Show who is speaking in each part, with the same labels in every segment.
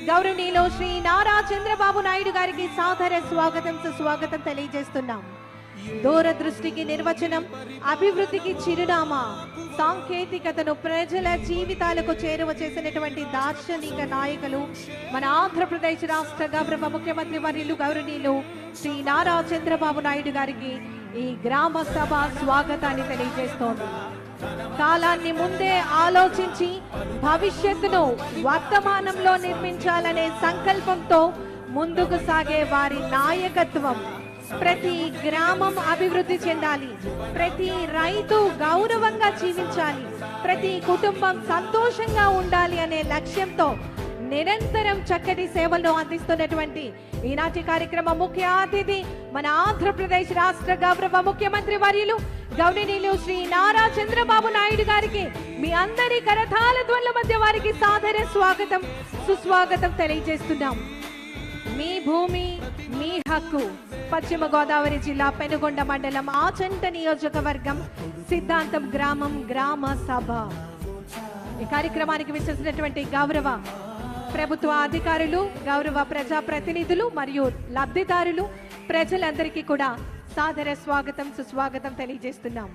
Speaker 1: గౌరవనీయులు శ్రీ నారా చంద్రబాబు నాయుడు గారికి సాదర స్వాగతం సుస్వాగతం తెలియజేస్తున్నాం. దూరదృష్టికి నిర్వచనం, అభివృద్ధికి చిరునామా, సాంకేతికతను ప్రజల జీవితాలకు చేరువ చేసినటువంటి దార్శనిక నాయకులు మన ఆంధ్రప్రదేశ్ రాష్ట్ర గౌరవ ముఖ్యమంత్రి వర్యులు గౌరవనీయులు శ్రీ నారా చంద్రబాబు నాయుడు గారికి ఈ గ్రామ సభ స్వాగతాన్ని తెలియజేస్తోంది. కాలాన్ని ముందే ఆలోచించి భవిష్యత్తును వర్తమానంలో నిర్మించాలనే సంకల్పంతో ముందుకు సాగే వారి నాయకత్వం, ప్రతి గ్రామం అభివృద్ధి చెందాలి, ప్రతి రైతు గౌరవంగా జీవించాలి, ప్రతి కుటుంబం సంతోషంగా ఉండాలి అనే లక్ష్యంతో నిరంతరం చక్కటి సేవలను అందిస్తున్నటువంటి ఈనాటి కార్యక్రమ ముఖ్య అతిథి మన ఆంధ్రప్రదేశ్ రాష్ట్ర గౌరవ ముఖ్యమంత్రి వర్యులు గౌరవనీయులు శ్రీ నారా చంద్రబాబు నాయుడు గారికి మీ అందరి కరతాళ ధ్వనుల మధ్య వారికి సాదర స్వాగతం సుస్వాగతం తెలియజేస్తున్నాం. మీ భూమి మీ హక్కు, పశ్చిమ గోదావరి జిల్లా పెనుగొండ మండలం ఆచంట నియోజకవర్గం సిద్ధాంతం గ్రామం గ్రామ సభ. ఈ కార్యక్రమానికి విచ్చేసినటువంటి గౌరవ ప్రభుత్వ అధికారులు, గౌరవ ప్రజా ప్రతినిధులు మరియు లబ్ధిదారులు, ప్రజలందరికీ కూడా సాదర స్వాగతం సుస్వాగతం తెలియజేస్తున్నాం.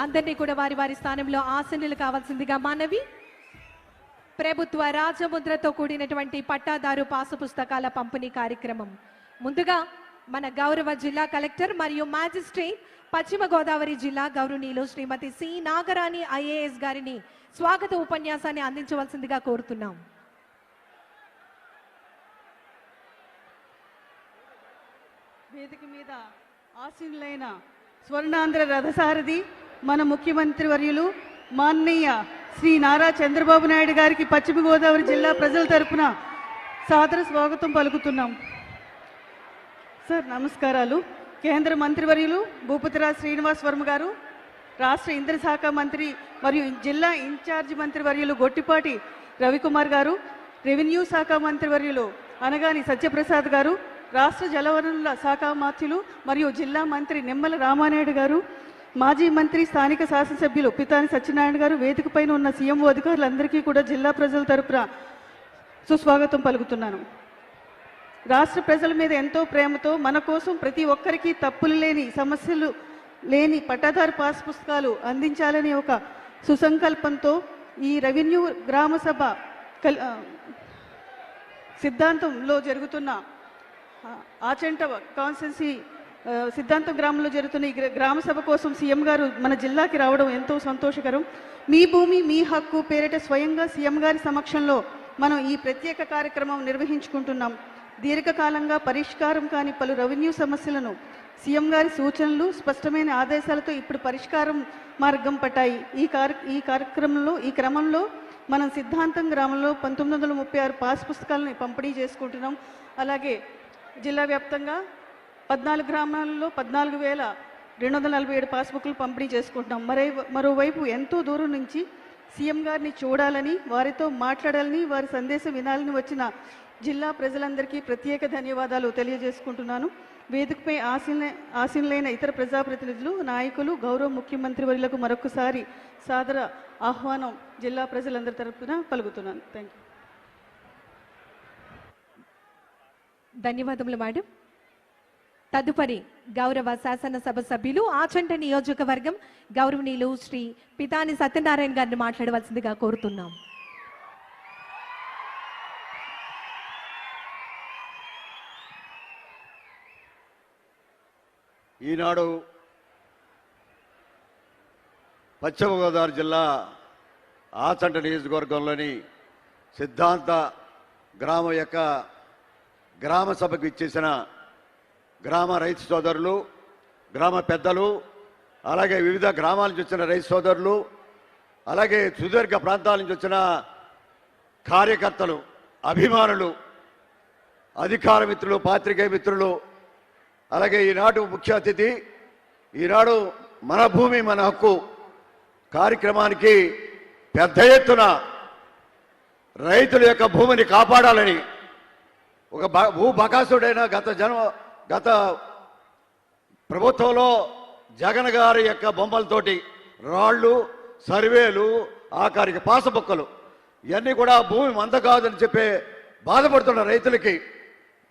Speaker 1: అందరినీ కూడా వారి వారి స్థానంలో ఆసనులు కావాల్సిందిగా మనవి. ప్రభుత్వ రాజముద్రతో కూడినటువంటి పట్టాదారు పాసు పుస్తకాల పంపిణీ కార్యక్రమం ముందుగా మన గౌరవ జిల్లా కలెక్టర్ మరియు మ్యాజిస్ట్రేట్ పశ్చిమ గోదావరి జిల్లా గౌరవనీయులు శ్రీమతి సి నాగరాణి ఐఏఎస్ గారిని స్వాగత ఉపన్యాసాన్ని అందించవలసిందిగా కోరుతున్నాం.
Speaker 2: వేదిక మీద ఆసీనులైన స్వర్ణాంధ్ర రథసారథి మన ముఖ్యమంత్రి వర్యులు మాననీయ శ్రీ నారా చంద్రబాబు నాయుడు గారికి పశ్చిమ గోదావరి జిల్లా ప్రజల తరపున సాదర స్వాగతం పలుకుతున్నాం. సార్ నమస్కారాలు. కేంద్ర మంత్రివర్యులు భూపతిరాజు శ్రీనివాస్ వర్మ గారు, రాష్ట్ర ఇంధన శాఖ మంత్రి మరియు జిల్లా ఇన్ఛార్జి మంత్రివర్యులు గొట్టిపాటి రవికుమార్ గారు, రెవెన్యూ శాఖ మంత్రివర్యులు అనగాని సత్యప్రసాద్ గారు, రాష్ట్ర జలవనరుల శాఖ మంత్రులు మరియు జిల్లా మంత్రి నిమ్మల రామానాయుడు గారు, మాజీ మంత్రి స్థానిక శాసనసభ్యులు పితాని సత్యనారాయణ గారు, వేదిక పైన ఉన్న సీఎంఓ అధికారులందరికీ కూడా జిల్లా ప్రజల తరపున సుస్వాగతం పలుకుతున్నాను. రాష్ట్ర ప్రజల మీద ఎంతో ప్రేమతో మన కోసం ప్రతి ఒక్కరికి తప్పులు లేని, సమస్యలు లేని పట్టాదారు పాస్ పుస్తకాలు అందించాలనే ఒక సుసంకల్పంతో ఈ రెవెన్యూ గ్రామ సభ సిద్ధాంతంలో జరుగుతున్న ఆచంట కాన్స్టిట్యున్సీ సిద్ధాంతం గ్రామంలో జరుగుతున్న ఈ గ్రామ సభ కోసం సీఎం గారు మన జిల్లాకి రావడం ఎంతో సంతోషకరం. మీ భూమి మీ హక్కు పేరిట స్వయంగా సీఎం గారి సమక్షంలో మనం ఈ ప్రత్యేక కార్యక్రమం నిర్వహించుకుంటున్నాం. దీర్ఘకాలంగా పరిష్కారం కాని పలు రెవెన్యూ సమస్యలను సీఎం గారి సూచనలు, స్పష్టమైన ఆదేశాలతో ఇప్పుడు పరిష్కారం మార్గం పట్టాయి. ఈ క్రమంలో మనం సిద్ధాంతం గ్రామంలో 1936 పాస్ పుస్తకాలను పంపిణీ చేసుకుంటున్నాం. అలాగే జిల్లా వ్యాప్తంగా 14 గ్రామాలలో 14,247 పాస్బుక్లు పంపిణీ చేసుకుంటున్నాం. మరోవైపు ఎంతో దూరం నుంచి సీఎం గారిని చూడాలని, వారితో మాట్లాడాలని, వారి సందేశం వినాలని వచ్చిన జిల్లా ప్రజలందరికీ ప్రత్యేక ధన్యవాదాలు తెలియజేసుకుంటున్నాను. వేదికపై ఆసీనులైన ఇతర ప్రజాప్రతినిధులు, నాయకులు, గౌరవ ముఖ్యమంత్రి వర్యులకు మరొకసారి సాదర ఆహ్వానం జిల్లా ప్రజలందరి తరపున పలుకుతున్నాను. Thank you.
Speaker 1: ధన్యవాదములు మేడం. తదుపరి గౌరవ శాసనసభ సభ్యులు ఆచంట నియోజకవర్గం గౌరవనీయులు శ్రీ పితాని సత్యనారాయణ గారిని మాట్లాడవలసిందిగా కోరుతున్నాం.
Speaker 3: ఈనాడు పశ్చిమ గోదావరి జిల్లా ఆచంట నియోజకవర్గంలోని సిద్ధాంత గ్రామం యొక్క గ్రామ సభకు ఇచ్చేసిన గ్రామ రైతు సోదరులు, గ్రామ పెద్దలు, అలాగే వివిధ గ్రామాల నుంచి వచ్చిన రైతు సోదరులు, అలాగే సుదీర్ఘ ప్రాంతాల నుంచి వచ్చిన కార్యకర్తలు, అభిమానులు, అధికార మిత్రులు, పాత్రికేయ మిత్రులు, అలాగే ఈనాడు ముఖ్య అతిథి, ఈనాడు మన భూమి మన హక్కు కార్యక్రమానికి పెద్ద ఎత్తున రైతుల యొక్క భూమిని కాపాడాలని ఒక భూ బకాసుడైన గత ప్రభుత్వంలో జగన్ గారి యొక్క బొమ్మలతోటి రాళ్ళు, సర్వేలు, ఆఖరికి పాసబుక్కలు ఇవన్నీ కూడా భూమి మంద కాదని చెప్పే బాధపడుతున్న రైతులకి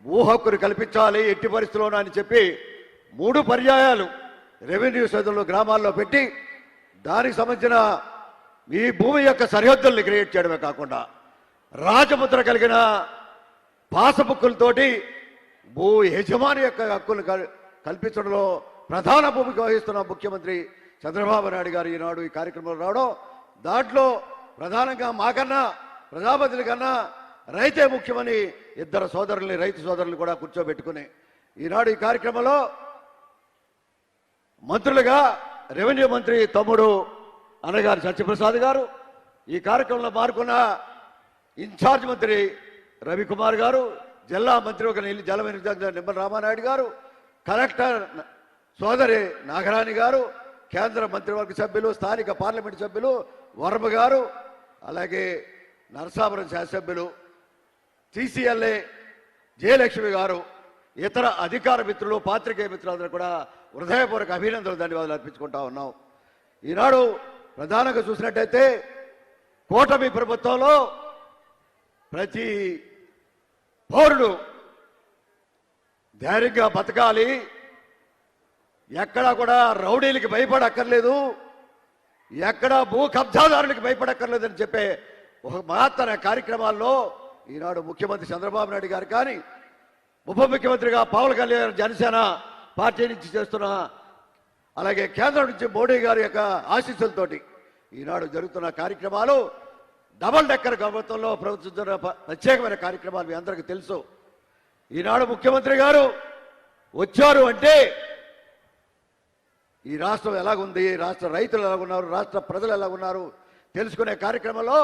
Speaker 3: భూ హక్కును కల్పించాలి ఎట్టి పరిస్థితుల్లోనూ అని చెప్పి 3 పర్యాయాలు రెవెన్యూ సదులు గ్రామాల్లో పెట్టి దానికి సంబంధించిన ఈ భూమి యొక్క సరిహద్దుల్ని క్రియేట్ చేయడమే కాకుండా రాజముద్ర కలిగిన పాసబుక్కులతోటి భూ యజమాని యొక్క హక్కులు కల్పించడంలో ప్రధాన భూమిక వహిస్తున్న ముఖ్యమంత్రి చంద్రబాబు నాయుడు గారు ఈనాడు ఈ కార్యక్రమంలో రావడం, దాంట్లో ప్రధానంగా మాకన్నా ప్రజాపతిల కన్నా రైతే ముఖ్యమని ఇద్దరు సోదరుల్ని రైతు సోదరులు కూడా కూర్చోబెట్టుకుని ఈనాడు ఈ కార్యక్రమంలో మంత్రులుగా రెవెన్యూ మంత్రి తమ్ముడు అన్నగారు సత్యప్రసాద్ గారు, ఈ కార్యక్రమంలో పాల్గొన్న ఇన్ఛార్జ్ మంత్రి రవికుమార్ గారు, జిల్లా మంత్రి ఒక జలవనరుల నిమ్మల రామానాయుడు గారు, కలెక్టర్ సోదరి నాగరాణి గారు, కేంద్ర మంత్రివర్గ సభ్యులు, స్థానిక పార్లమెంటు సభ్యులు వర్మ గారు, అలాగే నరసాపురం శాసనసభ్యులు TCLA జయలక్ష్మి గారు, ఇతర అధికార మిత్రులు పాత్రికేయ మిత్రులందరూ కూడా హృదయపూర్వక అభినందనలు ధన్యవాదాలు అర్పించుకుంటా ఉన్నాం. ఈనాడు ప్రధానంగా చూసినట్టయితే కూటమి ప్రభుత్వంలో ప్రతి పౌరుడు ధైర్యంగా బతకాలి, ఎక్కడా కూడా రౌడీలకి భయపడక్కర్లేదు, ఎక్కడా భూ కబ్జాదారులకి భయపడక్కర్లేదని చెప్పే ఒక మహత్తర కార్యక్రమాల్లో ఈనాడు ముఖ్యమంత్రి చంద్రబాబు నాయుడు గారు కానీ ఉప ముఖ్యమంత్రిగా పవన్ కళ్యాణ్ జనసేన పార్టీ నుంచి చేస్తున్న, అలాగే కేంద్రం నుంచి మోడీ గారి యొక్క ఆశీస్సులతోటి ఈనాడు జరుగుతున్న కార్యక్రమాలు డబల్ డెక్కర్ ప్రభుత్వంలో ప్రవర్తిస్తున్న ప్రత్యేకమైన కార్యక్రమాలు మీ అందరికీ తెలుసు. ఈనాడు ముఖ్యమంత్రి గారు వచ్చారు అంటే ఈ రాష్ట్రం ఎలాగుంది, రాష్ట్ర రైతులు ఎలాగున్నారు, రాష్ట్ర ప్రజలు ఎలాగున్నారు తెలుసుకునే కార్యక్రమంలో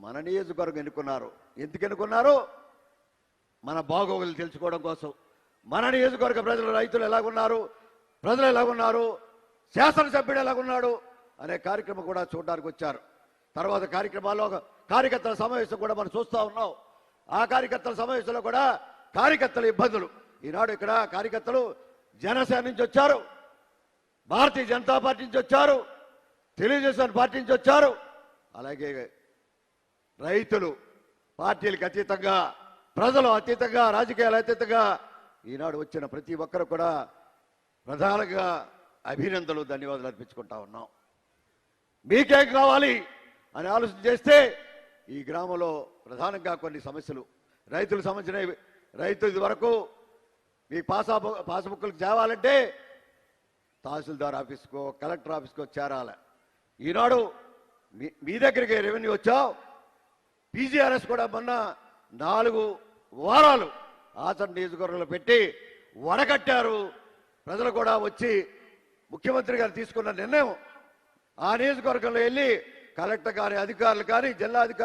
Speaker 3: మన నియోజకవర్గం ఎన్నుకున్నారు. ఎందుకు ఎన్నుకున్నారు? మన బాగోగులు తెలుసుకోవడం కోసం. మన నియోజకవర్గ ప్రజలు రైతులు ఎలాగున్నారు, ప్రజలు ఎలాగున్నారు, శాసనసభ్యుడు ఎలాగున్నాడు అనే కార్యక్రమం కూడా చూడడానికి వచ్చారు. తర్వాత కార్యక్రమాల్లో కార్యకర్తల సమావేశం కూడా మనం చూస్తూ ఉన్నాం. ఆ కార్యకర్తల సమావేశంలో కూడా కార్యకర్తల ఇబ్బందులు. ఈనాడు ఇక్కడ కార్యకర్తలు జనసేన నుంచి వచ్చారు, భారతీయ జనతా పార్టీ నుంచి వచ్చారు, తెలుగుదేశం పార్టీ నుంచి వచ్చారు, అలాగే రైతులు పార్టీలకు అతీతంగా, ప్రజలు అతీతంగా, రాజకీయాలు అతీతంగా ఈనాడు వచ్చిన ప్రతి ఒక్కరు కూడా ప్రధానంగా అభినందనలు ధన్యవాదాలు అర్పించుకుంటా ఉన్నాం. మీకేం కావాలి అని ఆలోచన చేస్తే ఈ గ్రామంలో ప్రధానంగా కొన్ని సమస్యలు రైతులకు సంబంధించిన, రైతు ఇది వరకు మీ పాస్బుక్లకు చేరాలంటే తహసీల్దార్ ఆఫీస్కో కలెక్టర్ ఆఫీస్కో చేరాలి. ఈనాడు మీ దగ్గరికి రెవెన్యూ వచ్చావు, PGRS కూడా మొన్న 4 వారాలు ఆచరణ నియోజకవర్గంలో పెట్టి వడగట్టారు. ప్రజలు కూడా వచ్చి ముఖ్యమంత్రి గారు తీసుకున్న నిర్ణయం ఆ నియోజకవర్గంలో వెళ్ళి కలెక్టర్ కానీ అధికారులు కానీ జిల్లా అధికారులు